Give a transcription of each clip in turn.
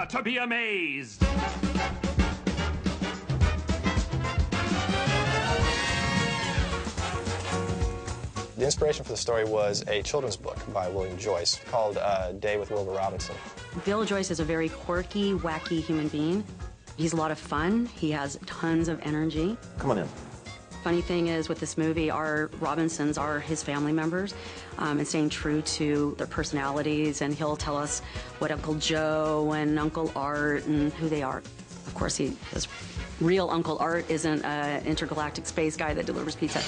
Prepare to be amazed. The inspiration for the story was a children's book by William Joyce called Day with Wilbur Robinson. Bill Joyce is a very quirky, wacky human being. He's a lot of fun. He has tons of energy. Come on in. Funny thing is, with this movie, our Robinsons are his family members, and staying true to their personalities, and he'll tell us what Uncle Joe and Uncle Art and who they are. Of course, his real Uncle Art isn't an intergalactic space guy that delivers pizza.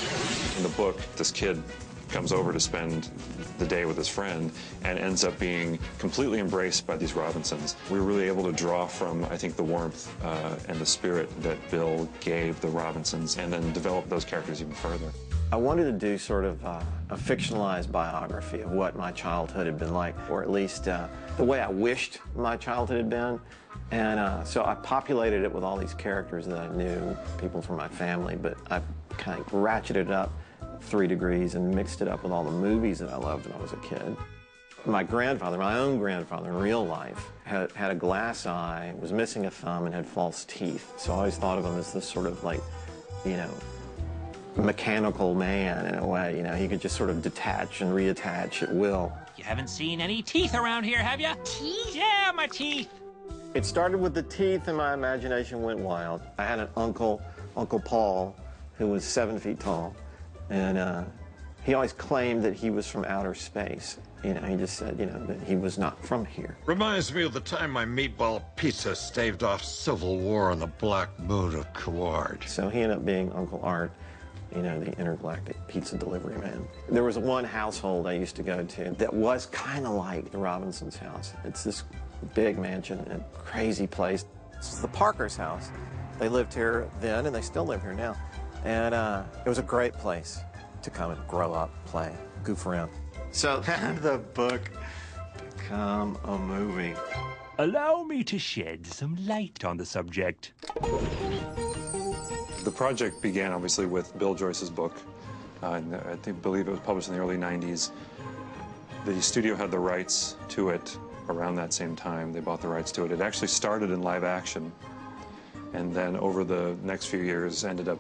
In the book, this kid comes over to spend the day with his friend and ends up being completely embraced by these Robinsons. We were really able to draw from, I think, the warmth and the spirit that Bill gave the Robinsons and then develop those characters even further. I wanted to do sort of a fictionalized biography of what my childhood had been like, or at least the way I wished my childhood had been. And so I populated it with all these characters that I knew, people from my family, but I kind of ratcheted it up 3 degrees and mixed it up with all the movies that I loved when I was a kid. My grandfather, my own grandfather in real life, had a glass eye, was missing a thumb, and had false teeth. So I always thought of him as this sort of like, you know, mechanical man in a way. You know, he could just sort of detach and reattach at will. You haven't seen any teeth around here, have you? Teeth? Yeah, my teeth. It started with the teeth, and my imagination went wild. I had an uncle, Uncle Paul, who was 7 feet tall, and he always claimed that he was from outer space. You know, he just said, you know, that he was not from here. Reminds me of the time my meatball pizza staved off civil war on the black moon of Kaward. So he ended up being Uncle Art, you know, the intergalactic pizza delivery man. There was one household I used to go to that was kind of like the Robinsons' house. It's this big mansion, a crazy place. This is the Parker's house. They lived here then, and they still live here now. And it was a great place to come and grow up, play, goof around. So the book become a movie. Allow me to shed some light on the subject. The project began, obviously, with Bill Joyce's book. I believe it was published in the early 90s. The studio had the rights to it around that same time. They bought the rights to it. It actually started in live action, and then over the next few years ended up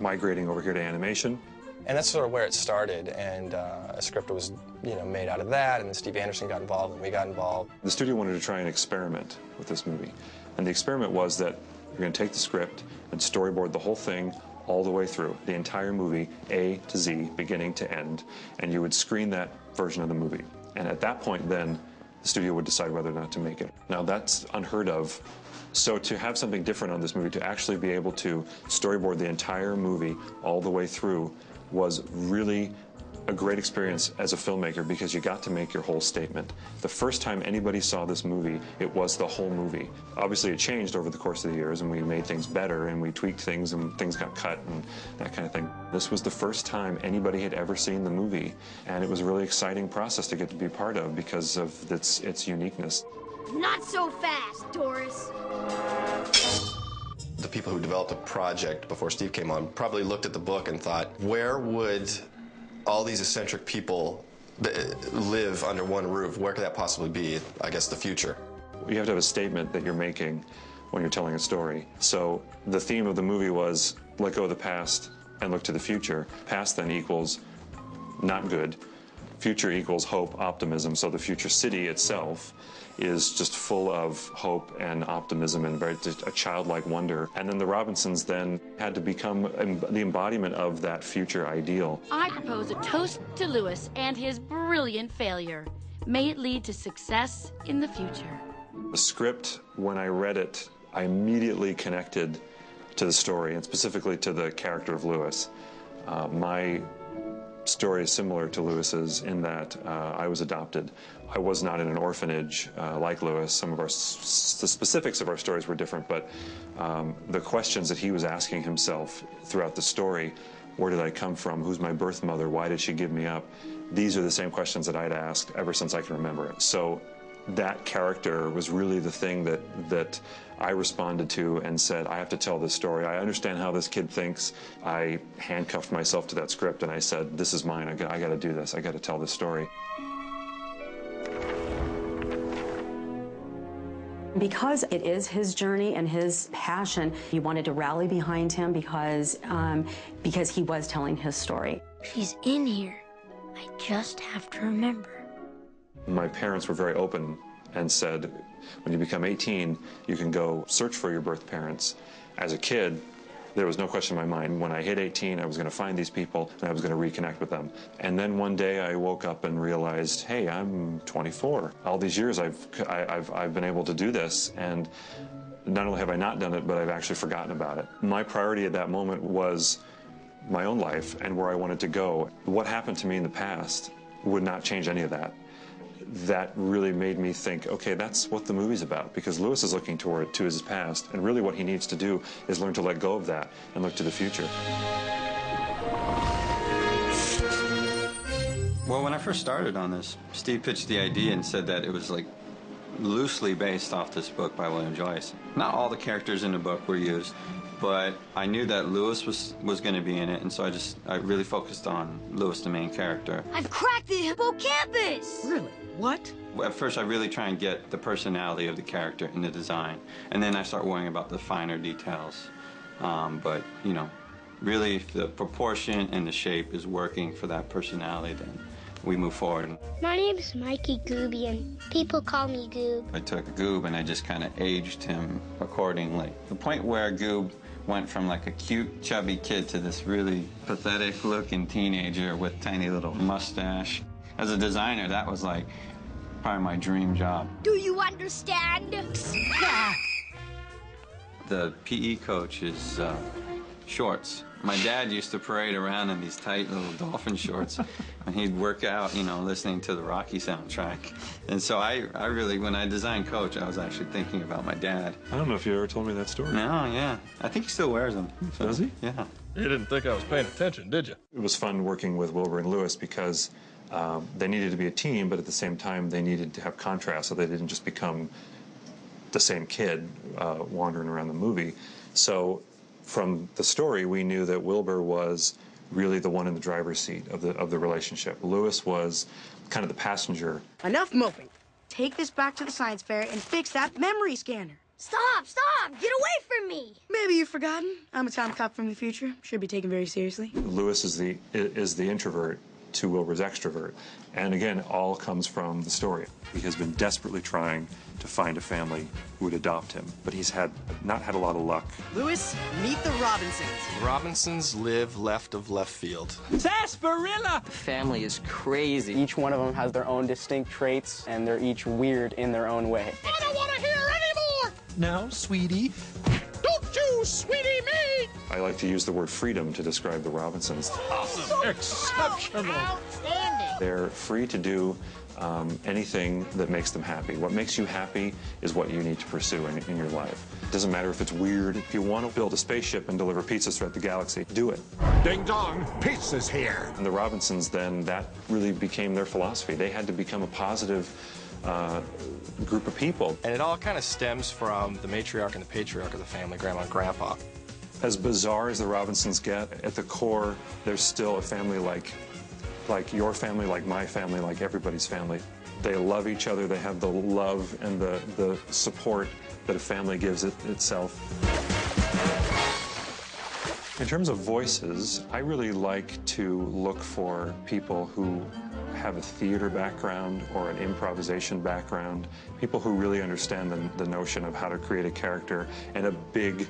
migrating over here to animation. And that's sort of where it started, and a script was, you know, made out of that, and then Steve Anderson got involved, and we got involved. The studio wanted to try and experiment with this movie, and the experiment was that you're going to take the script and storyboard the whole thing all the way through, the entire movie, A to Z, beginning to end, and you would screen that version of the movie. And at that point, then, the studio would decide whether or not to make it. Now, that's unheard of. So to have something different on this movie, to actually be able to storyboard the entire movie all the way through, was really a great experience as a filmmaker, because you got to make your whole statement. The first time anybody saw this movie, it was the whole movie. Obviously, it changed over the course of the years, and we made things better, and we tweaked things, and things got cut, and that kind of thing. This was the first time anybody had ever seen the movie, and it was a really exciting process to get to be part of because of its uniqueness. Not so fast, Doris. The people who developed the project before Steve came on probably looked at the book and thought, where would all these eccentric people live under one roof? Where could that possibly be? I guess the future. You have to have a statement that you're making when you're telling a story. So the theme of the movie was let go of the past and look to the future. Past then equals not good. Future equals hope, optimism. So the future city itself is just full of hope and optimism and a childlike wonder. And then the Robinsons then had to become the embodiment of that future ideal. I propose a toast to Lewis and his brilliant failure. May it lead to success in the future. The script, when I read it, I immediately connected to the story, and specifically to the character of Lewis. My story is similar to Lewis's in that I was adopted. I was not in an orphanage like Lewis. Some of the specifics of our stories were different, but the questions that he was asking himself throughout the story, where did I come from? Who's my birth mother? Why did she give me up? These are the same questions that I'd asked ever since I can remember it. So that character was really the thing that I responded to and said, I have to tell this story. I understand how this kid thinks. I handcuffed myself to that script and I said, this is mine. I got to do this. I got to tell this story. Because it is his journey and his passion, he wanted to rally behind him because he was telling his story. She's in here. I just have to remember. My parents were very open and said, when you become 18, you can go search for your birth parents. As a kid, there was no question in my mind. When I hit 18, I was going to find these people and I was going to reconnect with them. And then one day I woke up and realized, hey, I'm 24. All these years I've been able to do this, and not only have I not done it, but I've actually forgotten about it. My priority at that moment was my own life and where I wanted to go. What happened to me in the past would not change any of that. That really made me think, okay, that's what the movie's about, because Lewis is looking to his past, and really what he needs to do is learn to let go of that and look to the future. Well, when I first started on this, Steve pitched the idea and said that it was like loosely based off this book by William Joyce. Not all the characters in the book were used, but I knew that Lewis was going to be in it, and so I really focused on Lewis, the main character. I've cracked the hippocampus! Really? What? At first, I really try and get the personality of the character in the design, and then I start worrying about the finer details. But, you know, really, if the proportion and the shape is working for that personality, then we move forward. My name's Mikey Goobian. People call me Goob. I took Goob and I just kind of aged him accordingly. The point where Goob went from like a cute, chubby kid to this really pathetic-looking teenager with tiny little mustache. As a designer, that was like probably my dream job. Do you understand? The PE coach is shorts. My dad used to parade around in these tight little dolphin shorts, and he'd work out, you know, listening to the Rocky soundtrack. And so I really, when I designed Coach, I was actually thinking about my dad. I don't know if you ever told me that story. No, yeah. I think he still wears them. So, does he? Yeah. You didn't think I was paying attention, did you? It was fun working with Wilbur and Lewis because they needed to be a team, but at the same time they needed to have contrast, so they didn't just become the same kid wandering around the movie. So from the story, we knew that Wilbur was really the one in the driver's seat of the relationship. Lewis was kind of the passenger. Enough moping. Take this back to the science fair and fix that memory scanner. Stop! Stop! Get away from me! Maybe you've forgotten. I'm a time cop from the future. Should be taken very seriously. Lewis is the introvert to Wilbur's extrovert. And again, all comes from the story. He has been desperately trying to find a family who would adopt him, but he's not had a lot of luck. Lewis, meet the Robinsons. Robinsons live left of left field. Sarsaparilla! Family is crazy. Each one of them has their own distinct traits, and they're each weird in their own way. I don't want to hear anymore! Now, sweetie. Don't you, sweetie me! I like to use the word freedom to describe the Robinsons. Awesome. Exceptional. Outstanding. They're free to do anything that makes them happy. What makes you happy is what you need to pursue in your life. It doesn't matter if it's weird. If you want to build a spaceship and deliver pizzas throughout the galaxy, do it. Ding dong, pizza's here. And the Robinsons, then, that really became their philosophy. They had to become a positive group of people. And it all kind of stems from the matriarch and the patriarch of the family, Grandma and Grandpa. As bizarre as the Robinsons get, at the core, there's still a family like your family, like my family, like everybody's family. They love each other. They have the love and the support that a family gives itself. In terms of voices, I really like to look for people who have a theater background or an improvisation background, people who really understand the notion of how to create a character and a big,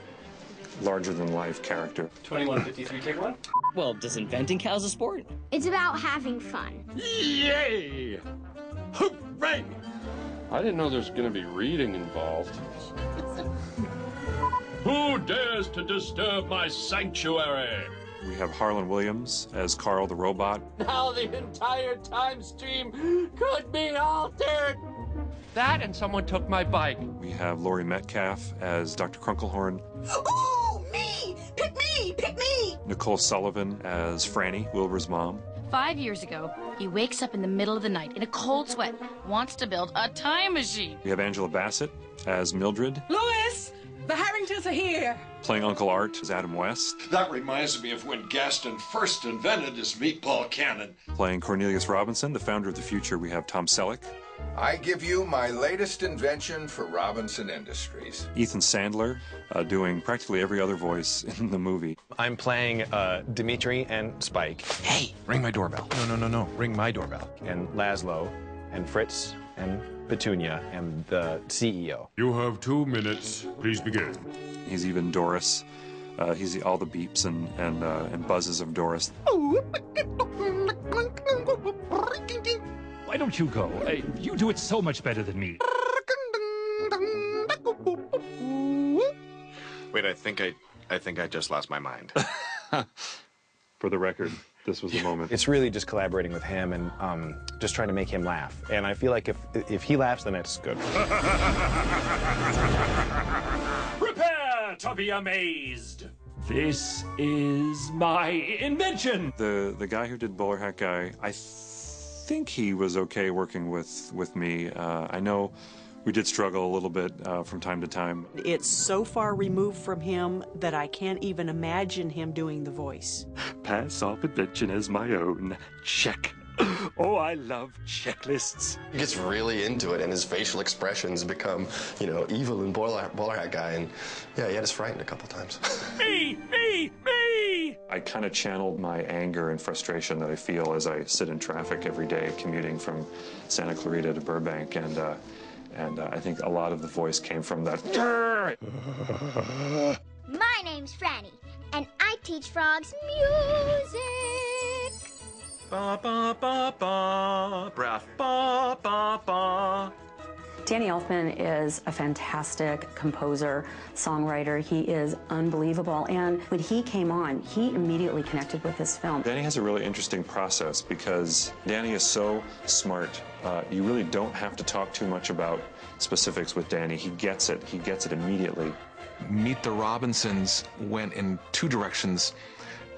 larger-than-life character. 2153, take one. Well, does inventing count as a sport? It's about having fun. Yay! Hooray! I didn't know there's going to be reading involved. Who dares to disturb my sanctuary? We have Harlan Williams as Carl the robot. Now the entire time stream could be altered. That and someone took my bike. We have Laurie Metcalf as Dr. Krunkelhorn. Oh, me! Pick me! Pick me! Nicole Sullivan as Franny, Wilbur's mom. 5 years ago, he wakes up in the middle of the night in a cold sweat, wants to build a time machine. We have Angela Bassett as Mildred. Louis! The Harringtons are here! Playing Uncle Art is Adam West. That reminds me of when Gaston first invented his meatball cannon. Playing Cornelius Robinson, the founder of the future, we have Tom Selleck. I give you my latest invention for Robinson Industries. Ethan Sandler doing practically every other voice in the movie. I'm playing Dimitri and Spike. Hey, ring my doorbell. No. Ring my doorbell. And Laszlo and Fritz and Petunia and the CEO. You have 2 minutes. Please begin. He's even Doris. He's all the beeps and buzzes of Doris. Why don't you go? You do it so much better than me. Wait, I think I just lost my mind. For the record, this was the moment. It's really just collaborating with him and just trying to make him laugh. And I feel like if he laughs, then it's good. Prepare to be amazed. This is my invention. The guy who did Bowler Hat Guy, I think he was okay working with me. I know we did struggle a little bit from time to time. It's so far removed from him that I can't even imagine him doing the voice. Pass off invention as my own. Check. Oh, I love checklists. He gets really into it, and his facial expressions become, evil and bowler hat guy. And yeah, he had us frightened a couple times. Me! I kind of channeled my anger and frustration that I feel as I sit in traffic every day commuting from Santa Clarita to Burbank, and I think a lot of the voice came from that. My name's Franny, and I teach frogs music. Ba ba ba ba, breath ba ba ba. Danny Elfman is a fantastic composer, songwriter. He is unbelievable. And when he came on, he immediately connected with this film. Danny has a really interesting process because Danny is so smart. You really don't have to talk too much about specifics with Danny. He gets it. He gets it immediately. Meet the Robinsons went in two directions,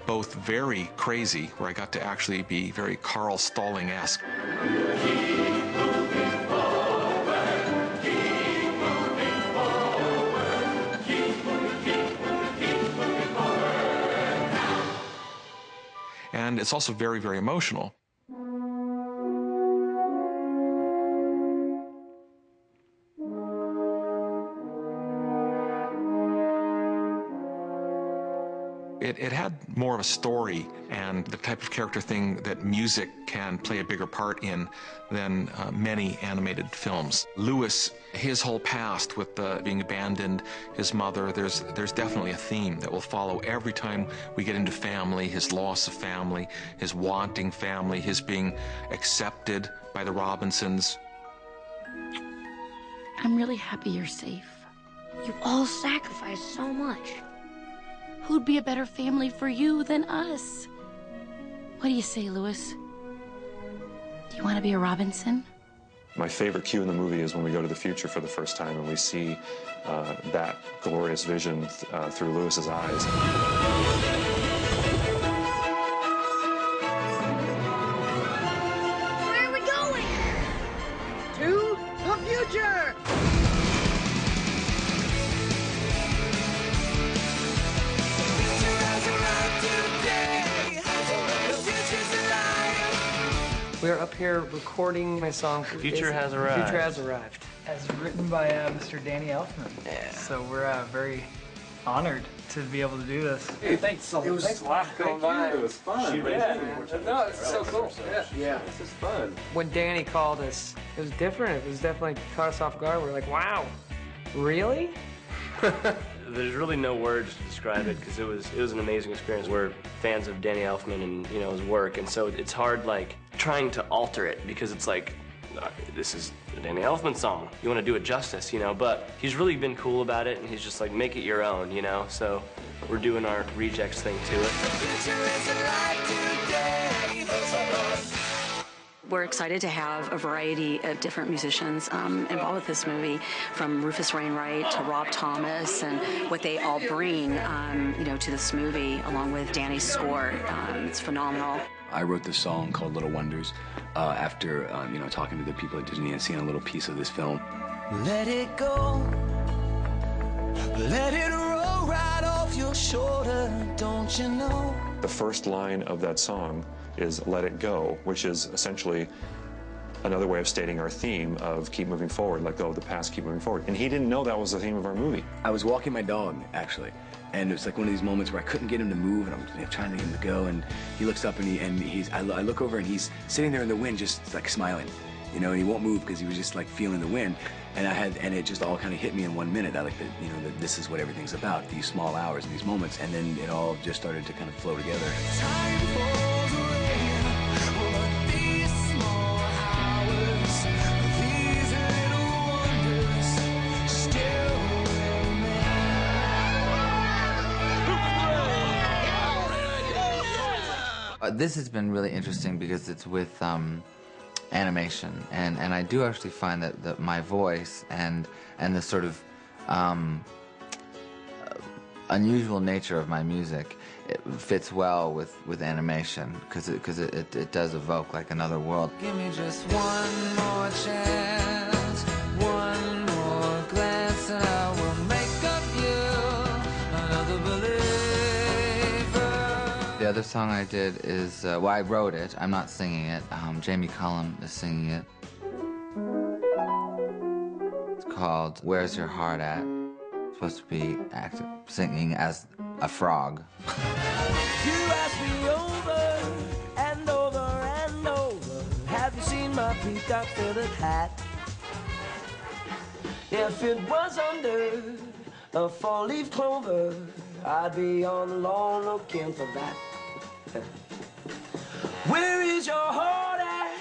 both very crazy, where I got to actually be very Carl Stalling-esque. And it's also very, very emotional. It had more of a story and the type of character thing that music can play a bigger part in than many animated films. Lewis, his whole past with being abandoned, his mother, there's definitely a theme that will follow every time we get into family, his loss of family, his wanting family, his being accepted by the Robinsons. I'm really happy you're safe. You all sacrificed so much. Who'd be a better family for you than us? What do you say, Lewis? Do you want to be a Robinson? My favorite cue in the movie is when we go to the future for the first time and we see that glorious vision through Lewis's eyes. Where are we going? To the future! We're up here recording my song. The Future Has Arrived. Future Has Arrived. As written by Mr. Danny Elfman. Yeah. So we're very honored to be able to do this. Hey, thanks a lot for coming by. It was fun. Yeah. No, it's so cool. Yeah. This is fun. When Danny called us, it was different. It was definitely caught us off guard. We're like, wow, really? There's really no words to describe it because it was an amazing experience. We're fans of Danny Elfman and his work, and so it's hard trying to alter it because it's like this is a Danny Elfman song. You want to do it justice, but he's really been cool about it, and he's just like make it your own, So we're doing our rejects thing to it. We're excited to have a variety of different musicians involved with this movie, from Rufus Wainwright to Rob Thomas, and what they all bring, to this movie, along with Danny's score. It's phenomenal. I wrote this song called Little Wonders after, talking to the people at Disney and seeing a little piece of this film. Let it go. Let it roll right off your shoulder, don't you know? The first line of that song is "Let It Go," which is essentially another way of stating our theme of keep moving forward, let go of the past, keep moving forward. And he didn't know that was the theme of our movie. I was walking my dog, actually, and it was like one of these moments where I couldn't get him to move, and I'm trying to get him to go, and he looks up, and I look over, and he's sitting there in the wind, just like smiling, you know, and he won't move because he was just like feeling the wind. And it just all kind of hit me in 1 minute. I like that, you know, that this is what everything's about, these small hours and these moments, and then it all just started to kind of flow together. Time falls away, but these small hours, these little wonders still remain. This has been really interesting because it's with animation, and I do actually find that my voice and the sort of unusual nature of my music, it fits well with animation because it does evoke like another world. Give me just one more chance, one more glance, and I will make of you another believer. The other song I did is, well, I wrote it. I'm not singing it. Jamie Cullum is singing it. It's called Where's Your Heart At? It's supposed to be singing as a frog. You ask me over and over and over, have you seen my peacock feathered hat? If it was under a four-leaf clover, I'd be on the lawn looking for that. Where is your heart at?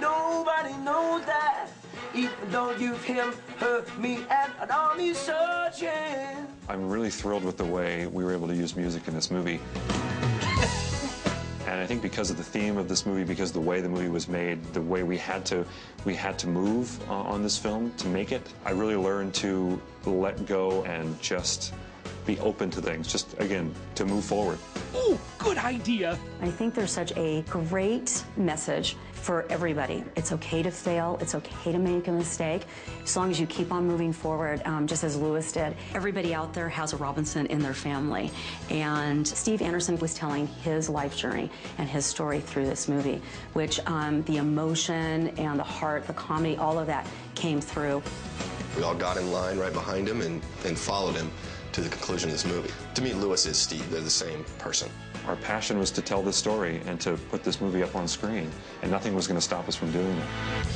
Nobody knows that. Even though you've him, her, me, and an army searching. I'm really thrilled with the way we were able to use music in this movie. And I think because of the theme of this movie, because of the way the movie was made, the way we had to move on this film to make it, I really learned to let go and just be open to things, just, again, to move forward. Ooh, good idea. I think there's such a great message for everybody. It's okay to fail. It's okay to make a mistake, as long as you keep on moving forward, just as Lewis did. Everybody out there has a Robinson in their family, and Steve Anderson was telling his life journey and his story through this movie, which the emotion and the heart, the comedy, all of that came through. We all got in line right behind him and followed him to the conclusion of this movie. To me, Lewis is Steve. They're the same person. Our passion was to tell this story and to put this movie up on screen, and nothing was going to stop us from doing that.